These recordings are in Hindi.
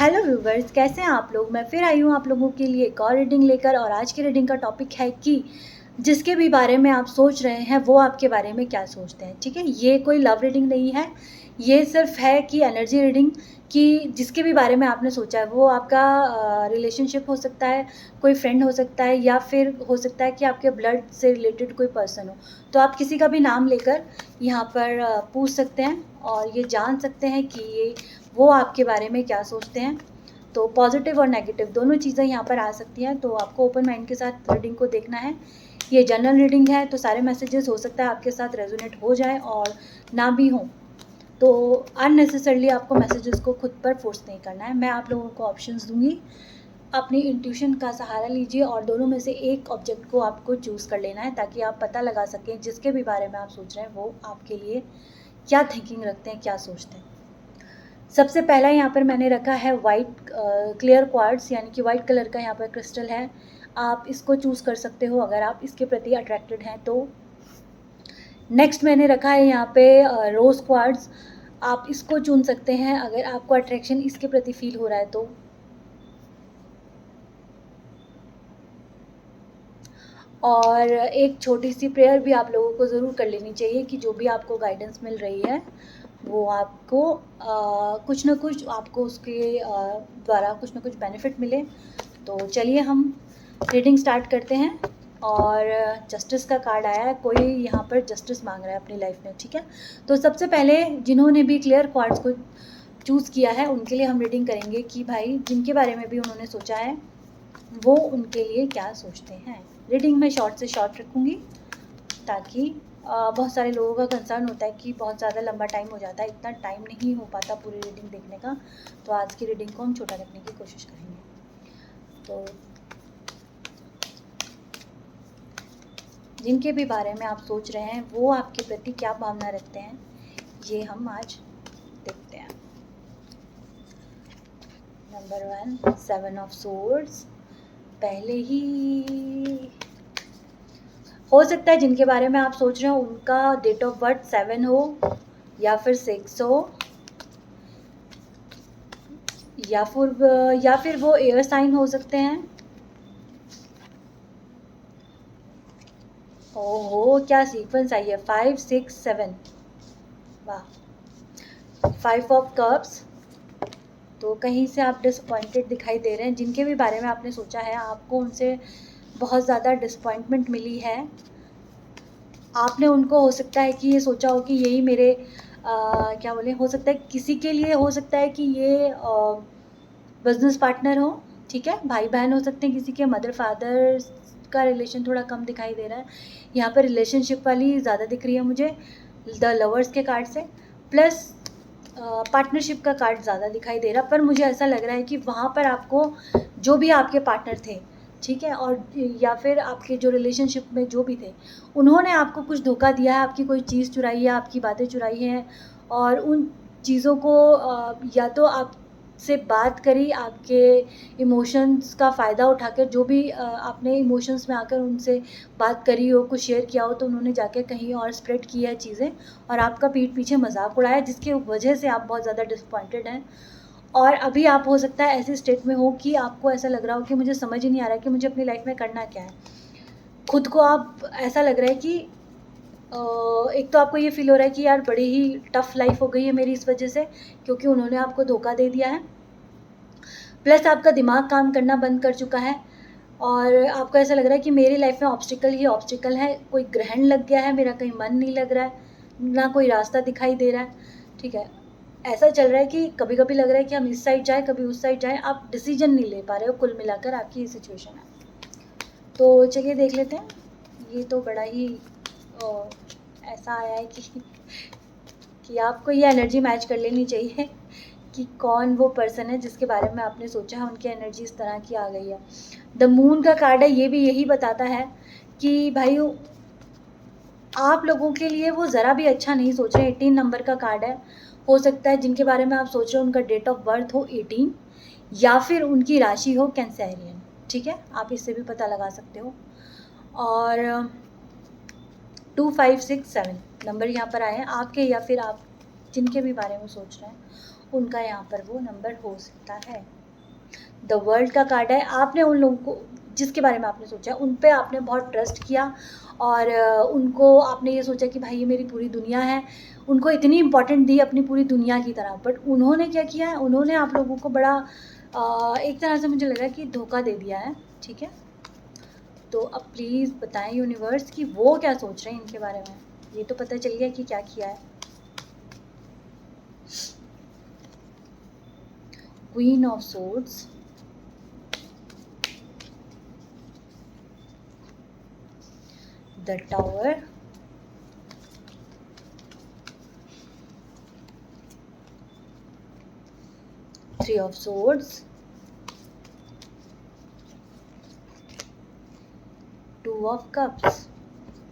हेलो व्यूवर्स, कैसे हैं आप लोग। मैं फिर आई हूँ आप लोगों के लिए एक और रीडिंग लेकर। और आज की रीडिंग का टॉपिक है कि जिसके भी बारे में आप सोच रहे हैं वो आपके बारे में क्या सोचते हैं। ठीक है, ये कोई लव रीडिंग नहीं है, ये सिर्फ है कि एनर्जी रीडिंग कि जिसके भी बारे में आपने सोचा है वो आपका रिलेशनशिप हो सकता है, कोई फ्रेंड हो सकता है, या फिर हो सकता है कि आपके ब्लड से रिलेटेड कोई पर्सन हो। तो आप किसी का भी नाम लेकर यहाँ पर पूछ सकते हैं और ये जान सकते हैं कि ये वो आपके बारे में क्या सोचते हैं। तो पॉजिटिव और नेगेटिव दोनों चीज़ें यहाँ पर आ सकती हैं, तो आपको ओपन माइंड के साथ रीडिंग को देखना है। ये जनरल रीडिंग है, तो सारे मैसेजेस हो सकता है आपके साथ रेजोनेट हो जाए और ना भी हो, तो अननेसेसरली आपको मैसेजेस को खुद पर फोर्स नहीं करना है। मैं आप लोगों को ऑप्शंस दूंगी, अपनी इंट्यूशन का सहारा लीजिए और दोनों में से एक ऑब्जेक्ट को आपको चूज़ कर लेना है, ताकि आप पता लगा सकें जिसके भी बारे में आप सोच रहे हैं वो आपके लिए क्या थिंकिंग रखते हैं, क्या सोचते हैं। सबसे पहला यहाँ पर मैंने रखा है वाइट क्लियर क्वार्ट्स, यानी कि वाइट कलर का यहाँ पर क्रिस्टल है। आप इसको चूज़ कर सकते हो अगर आप इसके प्रति अट्रैक्टेड हैं तो। नेक्स्ट मैंने रखा है यहाँ पे रोज़ क्वार्ट्स। आप इसको चुन सकते हैं अगर आपको अट्रैक्शन इसके प्रति फील हो रहा है तो। और एक छोटी सी प्रेयर भी आप लोगों को ज़रूर कर लेनी चाहिए कि जो भी आपको गाइडेंस मिल रही है वो आपको कुछ ना कुछ आपको उसके द्वारा कुछ ना कुछ बेनिफिट मिले। तो चलिए हम रीडिंग स्टार्ट करते हैं। और जस्टिस का कार्ड आया है, कोई यहाँ पर जस्टिस मांग रहा है अपनी लाइफ में। ठीक है, तो सबसे पहले जिन्होंने भी क्लियर क्वार्ट्स को चूज़ किया है उनके लिए हम रीडिंग करेंगे कि भाई जिनके बारे में भी उन्होंने सोचा है वो उनके लिए क्या सोचते हैं। रीडिंग में शॉर्ट से शॉर्ट रखूँगी ताकि बहुत सारे लोगों का कंसर्न होता है कि बहुत ज़्यादा लंबा टाइम हो जाता है, इतना टाइम नहीं हो पाता पूरी रीडिंग देखने का। तो आज की रीडिंग को हम छोटा रखने की कोशिश करेंगे। तो जिनके भी बारे में आप सोच रहे हैं वो आपके प्रति क्या भावना रखते हैं, ये हम आज देखते हैं। Number 1 7 of swords. पहले ही हो सकता है जिनके बारे में आप सोच रहे हो उनका डेट ऑफ बर्थ 7 हो या फिर 6 हो, या फिर वो एयर साइन हो सकते हैं। ओहो, क्या सीक्वेंस आई है, 5 6 7। वाह। 5 ऑफ कप्स। तो कहीं से आप डिसअपॉइंटेड दिखाई दे रहे हैं। जिनके भी बारे में आपने सोचा है आपको उनसे बहुत ज़्यादा डिसअपॉइंटमेंट मिली है। आपने उनको हो सकता है कि ये सोचा हो कि यही मेरे क्या बोले, हो सकता है किसी के लिए हो सकता है कि ये बिजनेस पार्टनर हो। ठीक है, भाई बहन हो सकते हैं किसी के, मदर फादर का रिलेशन थोड़ा कम दिखाई दे रहा है। यहाँ पर रिलेशनशिप वाली ज़्यादा दिख रही है मुझे द लवर्स के कार्ड से, प्लस पार्टनरशिप का कार्ड ज़्यादा दिखाई दे रहा। पर मुझे ऐसा लग रहा है कि वहाँ पर आपको जो भी आपके पार्टनर थे, ठीक है, और या फिर आपके जो रिलेशनशिप में जो भी थे, उन्होंने आपको कुछ धोखा दिया है, आपकी कोई चीज़ चुराई है, आपकी बातें चुराई हैं। और उन चीज़ों को या तो आपसे बात करी, आपके इमोशंस का फ़ायदा उठाकर, जो भी आपने इमोशंस में आकर उनसे बात करी हो, कुछ शेयर किया हो, तो उन्होंने जाके कहीं और स्प्रेड की है चीज़ें और आपका पीठ पीछे मजाक उड़ाया, जिसकी वजह से आप बहुत ज़्यादा डिसअपॉइंटेड हैं। और अभी आप हो सकता है ऐसे स्टेट में हो कि आपको ऐसा लग रहा हो कि मुझे समझ ही नहीं आ रहा है कि मुझे अपनी लाइफ में करना क्या है। खुद को आप ऐसा लग रहा है कि एक तो आपको ये फील हो रहा है कि यार बड़ी ही टफ लाइफ हो गई है मेरी इस वजह से, क्योंकि उन्होंने आपको धोखा दे दिया है। प्लस आपका दिमाग काम करना बंद कर चुका है और आपको ऐसा लग रहा है कि मेरी लाइफ में ऑब्स्टिकल ही ऑब्स्टिकल है, कोई ग्रहण लग गया है, मेरा कहीं मन नहीं लग रहा है, ना कोई रास्ता दिखाई दे रहा है। ठीक है, ऐसा चल रहा है कि कभी कभी लग रहा है कि हम इस साइड जाएँ, कभी उस साइड जाएँ, आप डिसीजन नहीं ले पा रहे हो। कुल मिलाकर आपकी ये सिचुएशन है। तो चलिए देख लेते हैं। ये तो बड़ा ही ऐसा आया है कि आपको ये एनर्जी मैच कर लेनी चाहिए कि कौन वो पर्सन है जिसके बारे में आपने सोचा है, उनकी एनर्जी इस तरह की आ गई है। द मून का कार्ड है, ये भी यही बताता है कि भाई आप लोगों के लिए वो ज़रा भी अच्छा नहीं सोच रहे। 18 नंबर का कार्ड है। हो सकता है जिनके बारे में आप सोच रहे हो उनका डेट ऑफ बर्थ हो 18 या फिर उनकी राशि हो कैंसेरियन। ठीक है, आप इससे भी पता लगा सकते हो। और 2 5 6 7 नंबर यहाँ पर आए हैं आपके, या फिर आप जिनके भी बारे में सोच रहे हैं उनका यहाँ पर वो नंबर हो सकता है। द वर्ल्ड का कार्ड है, आपने उन लोगों को जिसके बारे में आपने सोचा उन पे आपने बहुत ट्रस्ट किया और उनको आपने ये सोचा कि भाई ये मेरी पूरी दुनिया है, उनको इतनी इम्पोर्टेंट दी अपनी पूरी दुनिया की तरह। बट उन्होंने क्या किया है, उन्होंने आप लोगों को बड़ा एक तरह से मुझे लगा कि धोखा दे दिया है। ठीक है, तो अब प्लीज़ बताएं यूनिवर्स कि वो क्या सोच रहे हैं इनके बारे में। ये तो पता चल गया कि क्या किया है। Queen of swords, the tower, three of swords, two of cups.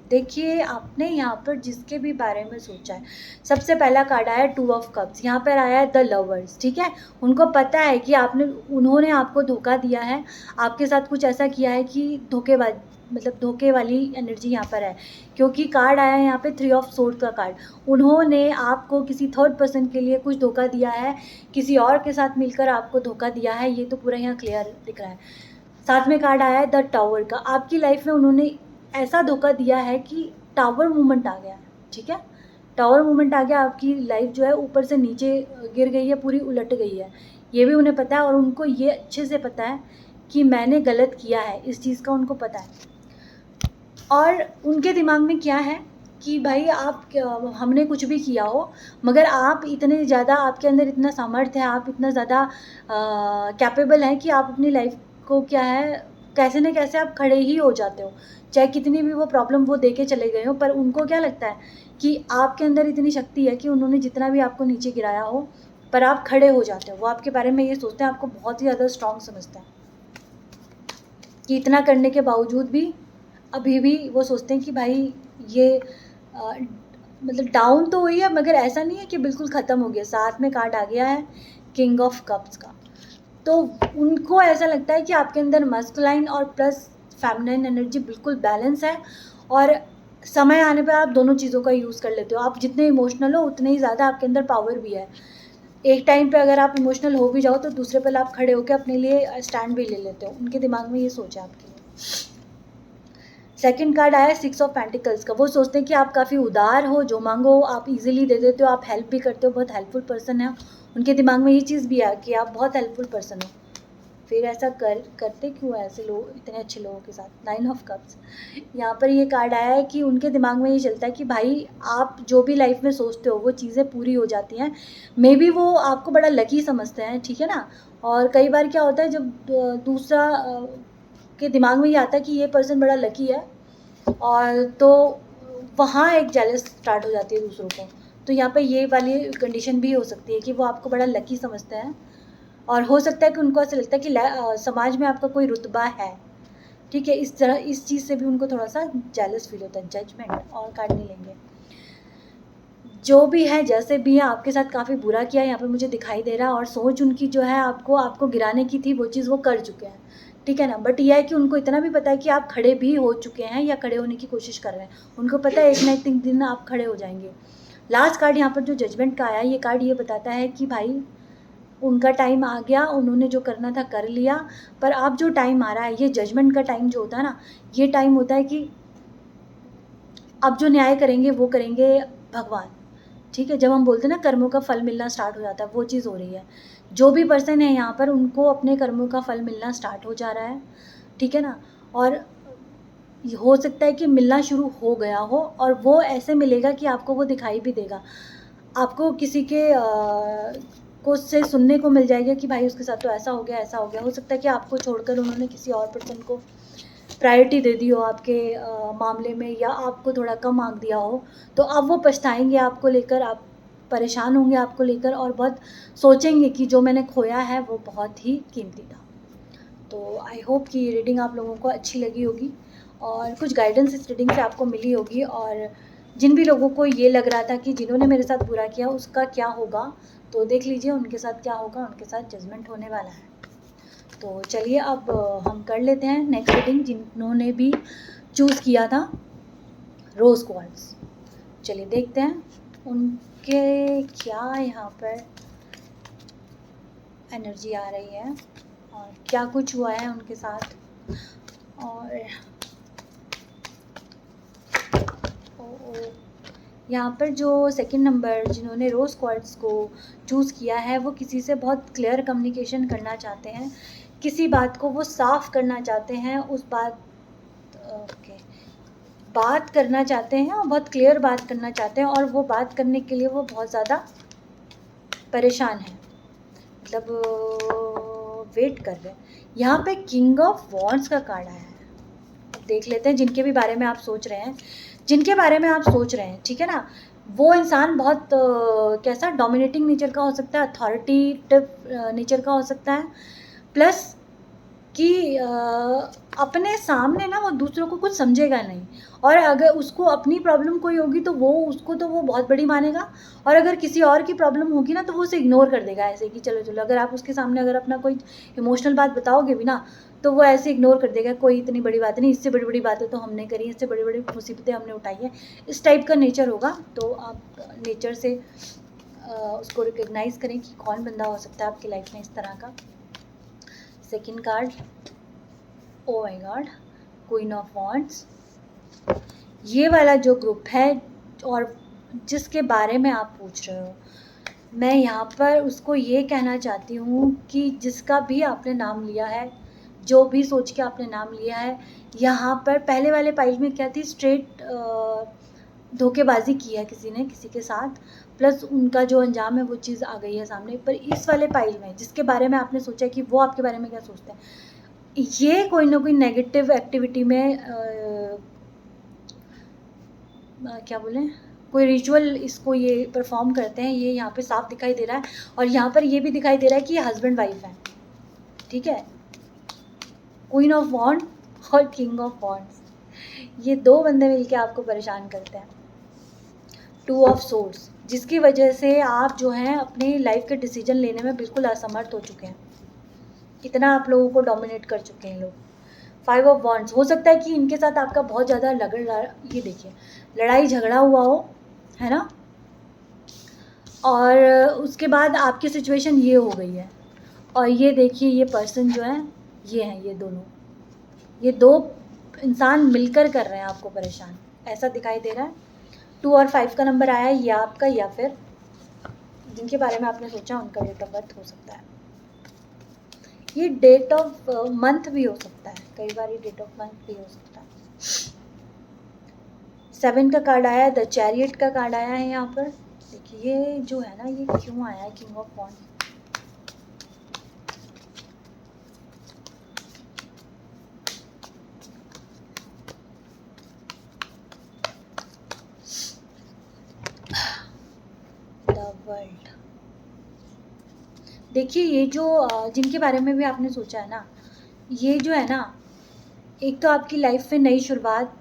देखिए आपने यहाँ पर जिसके भी बारे में सोचा है, सबसे पहला कार्ड आया टू ऑफ कप्स, यहाँ पर आया है द लवर्स। ठीक है, उनको पता है कि उन्होंने आपको धोखा दिया है, आपके साथ कुछ ऐसा किया है कि धोखेबाज मतलब धोखे वाली एनर्जी यहाँ पर है। क्योंकि कार्ड आया है यहाँ पे थ्री ऑफ सोर्ड का कार्ड, उन्होंने आपको किसी थर्ड पर्सन के लिए कुछ धोखा दिया है, किसी और के साथ मिलकर आपको धोखा दिया है, ये तो पूरा यहाँ क्लियर दिख रहा है। साथ में कार्ड आया है द टावर का, आपकी लाइफ में उन्होंने ऐसा धोखा दिया है कि टावर मूवमेंट आ गया है। ठीक है, टावर मूवमेंट आ गया, आपकी लाइफ जो है ऊपर से नीचे गिर गई है, पूरी उलट गई है, ये भी उन्हें पता है। और उनको ये अच्छे से पता है कि मैंने गलत किया है, इस चीज़ का उनको पता है। और उनके दिमाग में क्या है कि भाई हमने कुछ भी किया हो, मगर आप इतने ज़्यादा, आपके अंदर इतना सामर्थ्य है, आप इतना ज़्यादा कैपेबल हैं कि आप अपनी लाइफ को क्या है कैसे न कैसे आप खड़े ही हो जाते हो, चाहे कितनी भी वो प्रॉब्लम वो दे के चले गए हो। पर उनको क्या लगता है कि आपके अंदर इतनी शक्ति है कि उन्होंने जितना भी आपको नीचे गिराया हो पर आप खड़े हो जाते हो। वो आपके बारे में ये सोचते हैं, आपको बहुत ही ज़्यादा स्ट्रॉन्ग समझते हैं कि इतना करने के बावजूद भी अभी भी वो सोचते हैं कि भाई ये मतलब डाउन तो हुई है मगर ऐसा नहीं है कि बिल्कुल ख़त्म हो गया। साथ में कार्ड आ गया है किंग ऑफ कप्स का, तो उनको ऐसा लगता है कि आपके अंदर मस्कुलाइन और प्लस फेमिनाइन एनर्जी बिल्कुल बैलेंस है और समय आने पर आप दोनों चीज़ों का यूज़ कर लेते हो। आप जितने इमोशनल हो उतने ही ज़्यादा आपके अंदर पावर भी है। एक टाइम पे अगर आप इमोशनल हो भी जाओ तो दूसरे पल आप खड़े होकर अपने लिए स्टैंड भी ले लेते हो। उनके दिमाग में ये सोच है आपके लिए। सेकंड कार्ड आया सिक्स ऑफ पेंटिकल्स का, वो सोचते हैं कि आप काफ़ी उदार हो, जो मांगो आप इजीली दे देते हो, आप हेल्प भी करते हो, बहुत हेल्पफुल पर्सन है। उनके दिमाग में ये चीज़ भी है कि आप बहुत हेल्पफुल पर्सन हो। फिर ऐसा करते क्यों ऐसे लोग इतने अच्छे लोगों के साथ। नाइन ऑफ कप्स, यहाँ पर ये कार्ड आया है कि उनके दिमाग में ये चलता है कि भाई आप जो भी लाइफ में सोचते हो वो चीज़ें पूरी हो जाती हैं। मे बी वो आपको बड़ा लकी समझते हैं, ठीक है ना। और कई बार क्या होता है जब दूसरा के दिमाग में ये आता है कि ये पर्सन बड़ा लकी है और तो वहाँ एक जेलस स्टार्ट हो जाती है दूसरों को। तो यहाँ पे ये वाली कंडीशन भी हो सकती है कि वो आपको बड़ा लकी समझते हैं और हो सकता है कि उनको ऐसा लगता है कि समाज में आपका कोई रुतबा है। ठीक है, इस तरह इस चीज़ से भी उनको थोड़ा सा जेलस फील होता है। जजमेंट और कार्ड नहीं लेंगे, जो भी है जैसे भी है आपके साथ काफ़ी बुरा किया यहाँ पे मुझे दिखाई दे रहा है। और सोच उनकी जो है आपको गिराने की थी, वो चीज़ वो कर चुके हैं, ठीक है ना। बट यह है कि उनको इतना भी पता है कि आप खड़े भी हो चुके हैं या खड़े होने की कोशिश कर रहे हैं। उनको पता है एक ना एक दिन आप खड़े हो जाएंगे। लास्ट कार्ड यहाँ पर जो जजमेंट का आया, ये कार्ड ये बताता है कि भाई उनका टाइम आ गया, उन्होंने जो करना था कर लिया। पर अब जो टाइम आ रहा है, ये जजमेंट का टाइम जो होता है ना, ये टाइम होता है कि अब जो न्याय करेंगे वो करेंगे भगवान। ठीक है, जब हम बोलते हैं ना कर्मों का फल मिलना स्टार्ट हो जाता है, वो चीज़ हो रही है। जो भी पर्सन है यहाँ पर उनको अपने कर्मों का फल मिलना स्टार्ट हो जा रहा है, ठीक है ना। और हो सकता है कि मिलना शुरू हो गया हो और वो ऐसे मिलेगा कि आपको वो दिखाई भी देगा। आपको किसी के को से सुनने को मिल जाएगा कि भाई उसके साथ तो ऐसा हो गया ऐसा हो गया। हो सकता है कि आपको छोड़कर उन्होंने किसी और पर्सन को प्रायोरिटी दे दी हो आपके मामले में, या आपको थोड़ा कम आंक दिया हो। तो अब वो पछताएंगे आपको लेकर, आप परेशान होंगे आपको लेकर और बहुत सोचेंगे कि जो मैंने खोया है वो बहुत ही कीमती था। तो आई होप कि ये रीडिंग आप लोगों को अच्छी लगी होगी और कुछ गाइडेंस इस रीडिंग से आपको मिली होगी। और जिन भी लोगों को ये लग रहा था कि जिन्होंने मेरे साथ बुरा किया उसका क्या होगा, तो देख लीजिए उनके साथ क्या होगा, उनके साथ जजमेंट होने वाला है। तो चलिए अब हम कर लेते हैं नेक्स्ट रीडिंग, जिन्होंने भी चूज़ किया था रोज़ क्वार्ट्ज। चलिए देखते हैं उनके क्या यहाँ पर एनर्जी आ रही है और क्या कुछ हुआ है उनके साथ। और यहाँ पर जो सेकंड नंबर जिन्होंने रोज़ क्वार्ट्ज को चूज़ किया है वो किसी से बहुत क्लियर कम्युनिकेशन करना चाहते हैं, किसी बात को वो साफ करना चाहते हैं, उस बात करना चाहते हैं और बहुत क्लियर बात करना चाहते हैं, और वो बात करने के लिए वो बहुत ज़्यादा परेशान है, मतलब वेट कर रहे हैं। यहाँ पे किंग ऑफ वॉन्ड्स का कार्ड आया है। अब देख लेते हैं जिनके भी बारे में आप सोच रहे हैं, ठीक है ना, वो इंसान बहुत कैसा डोमिनेटिंग नेचर का हो सकता है, अथॉरिटेटिव नेचर का हो सकता है, प्लस कि अपने सामने ना वो दूसरों को कुछ समझेगा नहीं, और अगर उसको अपनी प्रॉब्लम कोई होगी तो वो उसको तो वो बहुत बड़ी मानेगा, और अगर किसी और की प्रॉब्लम होगी ना तो वो उसे इग्नोर कर देगा, ऐसे कि चलो चलो। अगर आप उसके सामने अगर अपना कोई इमोशनल बात बताओगे भी ना तो वो ऐसे इग्नोर कर देगा, कोई इतनी बड़ी बात नहीं, इससे बड़ी बड़ी बातें तो हमने करी, इससे बड़ी बड़ी मुसीबतें हमने उठाई है, इस टाइप का नेचर होगा। तो आप नेचर से उसको रिकग्नाइज करें कि कौन बंदा हो सकता है आपकी लाइफ में इस तरह का। Second card, oh my God, queen of wands. ये वाला जो ग्रुप है और जिसके बारे में आप पूछ रहे हो, मैं यहाँ पर उसको ये कहना चाहती हूँ कि जिसका भी आपने नाम लिया है, जो भी सोच के आपने नाम लिया है, यहाँ पर पहले वाले पाइल में क्या थी, स्ट्रेट धोखेबाजी की है किसी ने किसी के साथ, प्लस उनका जो अंजाम है वो चीज़ आ गई है सामने। पर इस वाले पाइल में जिसके बारे में आपने सोचा कि वो आपके बारे में क्या सोचते हैं, ये कोई ना कोई नेगेटिव एक्टिविटी में क्या बोलें, कोई रिचुअल इसको ये परफॉर्म करते हैं, ये यहाँ पे साफ दिखाई दे रहा है। और यहाँ पर ये भी दिखाई दे रहा है कि ये हस्बैंड वाइफ है, ठीक है। क्वीन ऑफ वॉन्ड और किंग ऑफ वॉन्ड्स, ये दो बंदे मिलके आपको परेशान करते हैं। टू ऑफ सोर्ड्स, जिसकी वजह से आप जो हैं अपनी लाइफ के डिसीजन लेने में बिल्कुल असमर्थ हो चुके हैं, इतना आप लोगों को डोमिनेट कर चुके हैं लोग। फाइव ऑफ वॉन्ड्स, हो सकता है कि इनके साथ आपका बहुत ज़्यादा ये देखिए लड़ाई झगड़ा हुआ हो, है ना, और उसके बाद आपकी सिचुएशन ये हो गई है, और ये देखिए ये पर्सन जो है ये हैं, ये दो इंसान मिलकर कर रहे हैं आपको परेशान, ऐसा दिखाई दे रहा है। 2 और 5 का नंबर आया है, या आपका या फिर जिनके बारे में आपने सोचा उनका डेट ऑफ बर्थ हो सकता है। ये डेट ऑफ मंथ भी हो सकता है, कई बार ये डेट ऑफ मंथ भी हो सकता है। 7 का कार्ड आया है, द चैरियट का कार्ड आया है यहाँ पर। देखिए ये जो है ना, ये क्यों आया है, king of wand. The world, देखिए ये जो जिनके बारे में भी आपने सोचा है ना, ये जो है ना, एक तो आपकी लाइफ में नई शुरुआत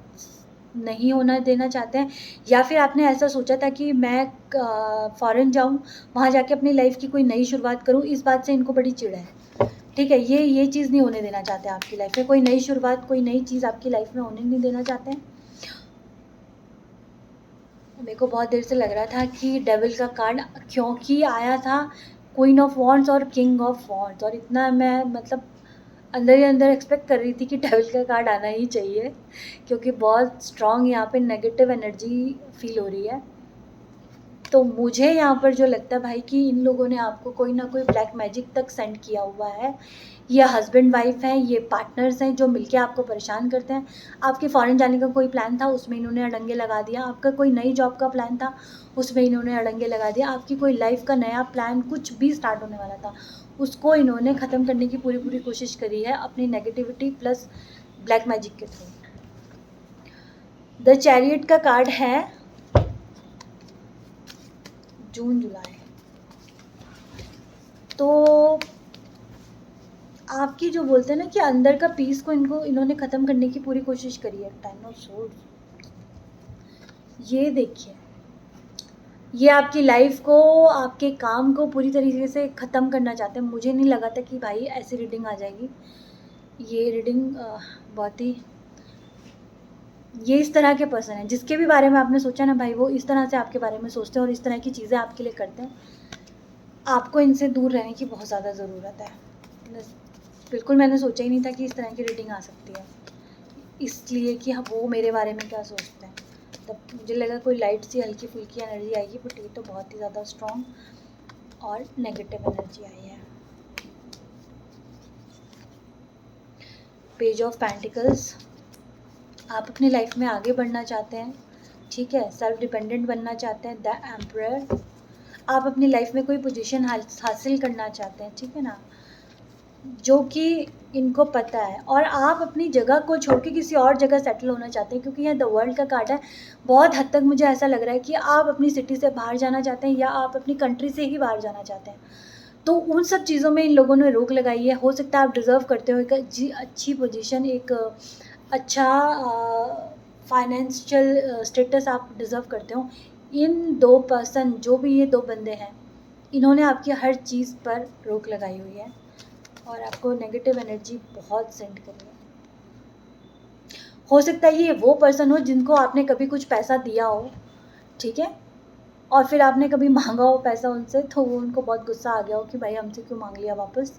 नहीं होना देना चाहते हैं, या फिर आपने ऐसा सोचा था कि मैं फॉरेन जाऊं, वहाँ जाके अपनी लाइफ की कोई नई शुरुआत करूं, इस बात से इनको बड़ी चिढ़ है, ठीक है। ये चीज़ नहीं होने देना चाहते आपकी लाइफ में, कोई नई शुरुआत, कोई नई चीज़ आपकी लाइफ में होने नहीं देना चाहते हैं। मेरे को बहुत देर से लग रहा था कि डेविल का कार्ड क्योंकि आया था क्वीन ऑफ वॉन्ड्स और किंग ऑफ वॉन्ड्स, और इतना मैं मतलब अंदर ही अंदर एक्सपेक्ट कर रही थी कि डेविल का कार्ड आना ही चाहिए, क्योंकि बहुत स्ट्रॉन्ग यहाँ पे नेगेटिव एनर्जी फील हो रही है। तो मुझे यहाँ पर जो लगता है भाई कि इन लोगों ने आपको कोई ना कोई ब्लैक मैजिक तक सेंड किया हुआ है। ये हस्बैंड वाइफ हैं, ये पार्टनर्स हैं जो मिलके आपको परेशान करते हैं। आपके फॉरेन जाने का कोई प्लान था, उसमें इन्होंने अड़ंगे लगा दिया। आपका कोई नई जॉब का प्लान था, उसमें इन्होंने अड़ंगे लगा दिया। आपकी कोई लाइफ का नया प्लान कुछ भी स्टार्ट होने वाला था, उसको इन्होंने ख़त्म करने की पूरी कोशिश करी है अपनी नेगेटिविटी प्लस ब्लैक मैजिक के थ्रू। द चैरियट का कार्ड है जून जुलाई, तो आपकी जो बोलते हैं ना कि अंदर का पीस को इन्होंने ख़त्म करने की पूरी कोशिश करी है। 10 ऑफ सोर्ड्स, ये देखिए ये आपकी लाइफ को, आपके काम को पूरी तरीके से ख़त्म करना चाहते हैं। मुझे नहीं लगा था कि भाई ऐसी रीडिंग आ जाएगी। ये रीडिंग बहुत ही, ये इस तरह के पर्सन हैं जिसके भी बारे में आपने सोचा ना भाई, वो इस तरह से आपके बारे में सोचते हैं और इस तरह की चीज़ें आपके लिए करते हैं। आपको इनसे दूर रहने की बहुत ज़्यादा ज़रूरत है। बिल्कुल मैंने सोचा ही नहीं था कि इस तरह की रीडिंग आ सकती है, इसलिए कि वो मेरे बारे में क्या सोचते हैं। तब मुझे लगा कोई लाइट सी हल्की फुल्की एनर्जी आएगी, बट ये तो बहुत ही ज़्यादा स्ट्रॉन्ग और नेगेटिव एनर्जी आई है। पेज ऑफ पेंटिकल्स, आप अपनी लाइफ में आगे बढ़ना चाहते हैं, ठीक है, सेल्फ डिपेंडेंट बनना चाहते हैं। द एम्परर, आप अपनी लाइफ में कोई पोजीशन हासिल करना चाहते हैं, ठीक है ना, जो कि इनको पता है, और आप अपनी जगह को छोड़ के किसी और जगह सेटल होना चाहते हैं, क्योंकि यहाँ द वर्ल्ड का कार्ड है। बहुत हद तक मुझे ऐसा लग रहा है कि आप अपनी सिटी से बाहर जाना चाहते हैं या आप अपनी कंट्री से ही बाहर जाना चाहते हैं। तो उन सब चीज़ों में इन लोगों ने रोक लगाई है। हो सकता है आप डिज़र्व करते हो एक अच्छी पोजीशन, एक अच्छा फाइनेंशियल स्टेटस आप डिज़र्व करते हो। इन दो पर्सन, जो भी ये दो बंदे हैं, इन्होंने आपकी हर चीज़ पर रोक लगाई हुई है और आपको नेगेटिव एनर्जी बहुत सेंड करी है। हो सकता है ये वो पर्सन हो जिनको आपने कभी कुछ पैसा दिया हो, ठीक है, और फिर आपने कभी मांगा हो पैसा उनसे, तो वो उनको बहुत गुस्सा आ गया हो कि भाई हमसे क्यों मांग लिया वापस।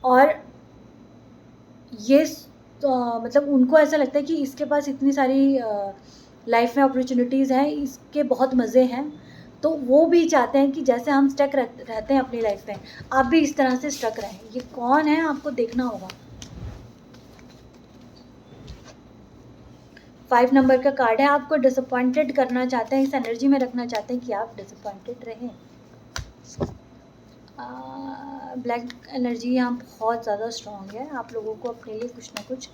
और ये मतलब उनको ऐसा लगता है कि इसके पास इतनी सारी लाइफ में अपॉर्चुनिटीज़ हैं, इसके बहुत मज़े हैं, तो वो भी चाहते हैं कि जैसे हम स्टक रहते हैं अपनी लाइफ में, आप भी इस तरह से स्टक रहें। ये कौन है आपको देखना होगा। 5 नंबर का कार्ड है, आपको डिसअपॉइंटेड करना चाहते हैं, इस एनर्जी में रखना चाहते हैं कि आप डिसअपॉइंटेड रहें। ब्लैक एनर्जी यहाँ बहुत ज़्यादा स्ट्रॉन्ग है, आप लोगों को अपने लिए कुछ ना कुछ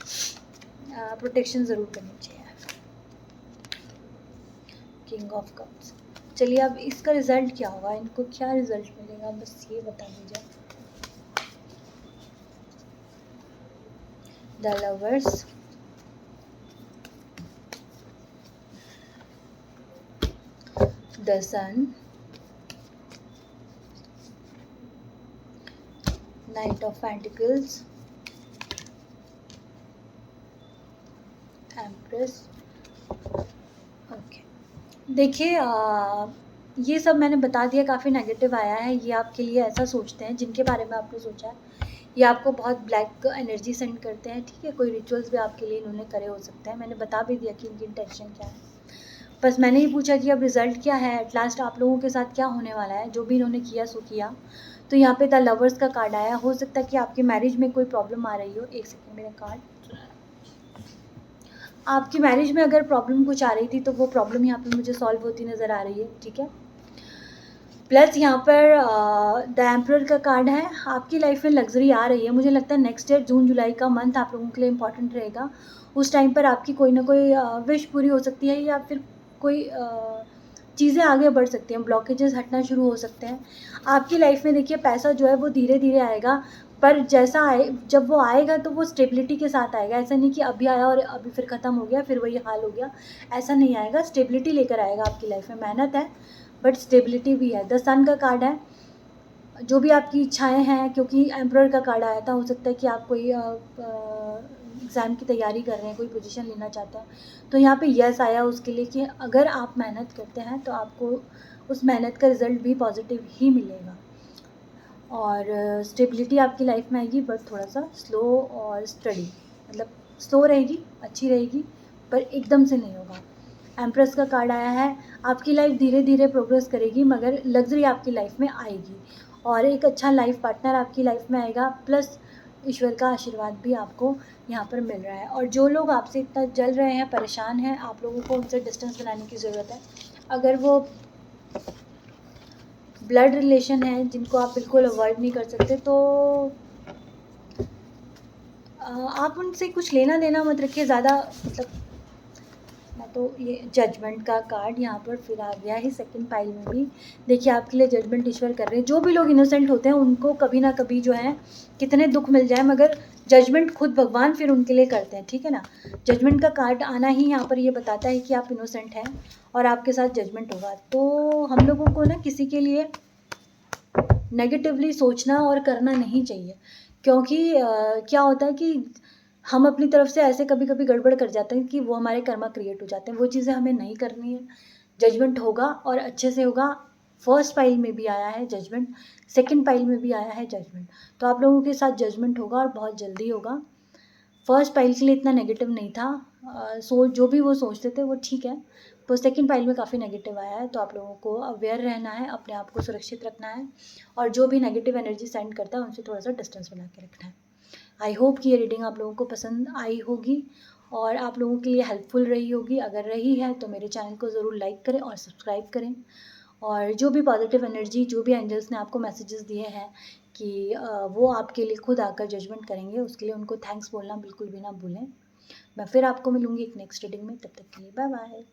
प्रोटेक्शन ज़रूर करनी चाहिए। किंग ऑफ कप्स, चलिए अब इसका रिज़ल्ट क्या होगा, इनको क्या रिज़ल्ट मिलेगा, बस ये बता दीजिए। The lovers, the sun, knight of pentacles, empress. Okay, देखिए ये सब मैंने बता दिया, काफ़ी नेगेटिव आया है। ये आपके लिए ऐसा सोचते हैं, जिनके बारे में आपने सोचा है, ये आपको बहुत ब्लैक एनर्जी सेंड करते हैं, ठीक है। कोई रिचुअल्स भी आपके लिए इन्होंने करे हो सकते हैं, मैंने बता भी दिया कि इनकी इंटेंशन क्या है। बस मैंने ही पूछा कि अब रिज़ल्ट क्या है, एट लास्ट आप लोगों के साथ क्या होने वाला है, जो भी इन्होंने किया सो किया। तो यहाँ पे द लवर्स का कार्ड आया, हो सकता है कि आपकी मैरिज में कोई प्रॉब्लम आ रही हो। एक सेकेंड, मेरा कार्ड, आपकी मैरिज में अगर प्रॉब्लम कुछ आ रही थी तो वो प्रॉब्लम यहाँ पे मुझे सॉल्व होती नज़र आ रही है, ठीक है। प्लस यहाँ पर द एम्परर का कार्ड है, आपकी लाइफ में लग्जरी आ रही है। मुझे लगता है नेक्स्ट ईयर जून जुलाई का मंथ आप लोगों के लिए इंपॉर्टेंट रहेगा। उस टाइम पर आपकी कोई ना कोई विश पूरी हो सकती है, या फिर कोई चीज़ें आगे बढ़ सकती हैं, ब्लॉकेजेस हटना शुरू हो सकते हैं आपकी लाइफ में। देखिए पैसा जो है वो धीरे धीरे आएगा, पर जैसा आए, जब वो आएगा तो वो स्टेबिलिटी के साथ आएगा। ऐसा नहीं कि अभी आया और अभी फिर ख़त्म हो गया, फिर वही हाल हो गया, ऐसा नहीं आएगा। स्टेबिलिटी लेकर आएगा आपकी लाइफ में। मेहनत है बट स्टेबिलिटी भी है। द सन का कार्ड है, जो भी आपकी इच्छाएं हैं, क्योंकि एम्परर का कार्ड आया था, हो सकता है कि आप कोई एग्ज़ाम की तैयारी कर रहे हैं, कोई पोजीशन लेना चाहते हैं, तो यहाँ पे यस आया उसके लिए कि अगर आप मेहनत करते हैं तो आपको उस मेहनत का रिज़ल्ट भी पॉजिटिव ही मिलेगा। और स्टेबिलिटी आपकी लाइफ में आएगी, बट थोड़ा सा स्लो और स्टडी, मतलब स्लो रहेगी, अच्छी रहेगी, पर एकदम से नहीं होगा। एम्प्रेस का कार्ड आया है, आपकी लाइफ धीरे धीरे प्रोग्रेस करेगी, मगर लग्जरी आपकी लाइफ में आएगी, और एक अच्छा लाइफ पार्टनर आपकी लाइफ में आएगा, प्लस ईश्वर का आशीर्वाद भी आपको यहाँ पर मिल रहा है। और जो लोग आपसे इतना जल रहे हैं, परेशान हैं, आप लोगों को उनसे डिस्टेंस बनाने की ज़रूरत है। अगर वो ब्लड रिलेशन है जिनको आप बिल्कुल अवॉइड नहीं कर सकते, तो आप उनसे कुछ लेना देना मत रखिए ज़्यादा। मतलब मैं तो ये जजमेंट का कार्ड यहाँ पर फिर आ गया है सेकंड पाइल में भी। देखिए आपके लिए जजमेंट ईश्वर कर रहे हैं। जो भी लोग इनोसेंट होते हैं उनको कभी ना कभी जो है कितने दुख मिल जाए, मगर जजमेंट खुद भगवान फिर उनके लिए करते हैं, ठीक है ना। जजमेंट का कार्ड आना ही यहाँ पर ये बताता है कि आप इनोसेंट हैं और आपके साथ जजमेंट होगा। तो हम लोगों को ना किसी के लिए नेगेटिवली सोचना और करना नहीं चाहिए, क्योंकि क्या होता है कि हम अपनी तरफ से ऐसे कभी कभी गड़बड़ कर जाते हैं कि वो हमारे कर्मा क्रिएट हो जाते हैं। वो चीज़ें हमें नहीं करनी है। जजमेंट होगा और अच्छे से होगा, फर्स्ट पाइल में भी आया है जजमेंट, सेकंड पाइल में भी आया है जजमेंट। तो आप लोगों के साथ जजमेंट होगा और बहुत जल्दी होगा। फर्स्ट पाइल के लिए इतना नेगेटिव नहीं था, जो भी वो सोचते थे वो ठीक है। तो सेकंड पाइल में काफ़ी नेगेटिव आया है, तो आप लोगों को अवेयर रहना है, अपने आप को सुरक्षित रखना है, और जो भी नेगेटिव एनर्जी सेंड करता है उनसे थोड़ा सा डिस्टेंस बना के रखना है। आई होप कि ये रीडिंग आप लोगों को पसंद आई होगी और आप लोगों के लिए हेल्पफुल रही होगी। अगर रही है तो मेरे चैनल को ज़रूर लाइक करें और सब्सक्राइब करें। और जो भी पॉजिटिव एनर्जी, जो भी एंजल्स ने आपको मैसेजेस दिए हैं कि वो आपके लिए खुद आकर जजमेंट करेंगे, उसके लिए उनको थैंक्स बोलना बिल्कुल भी ना भूलें। मैं फिर आपको मिलूँगी एक नेक्स्ट रीडिंग में, तब तक के लिए बाय बाय।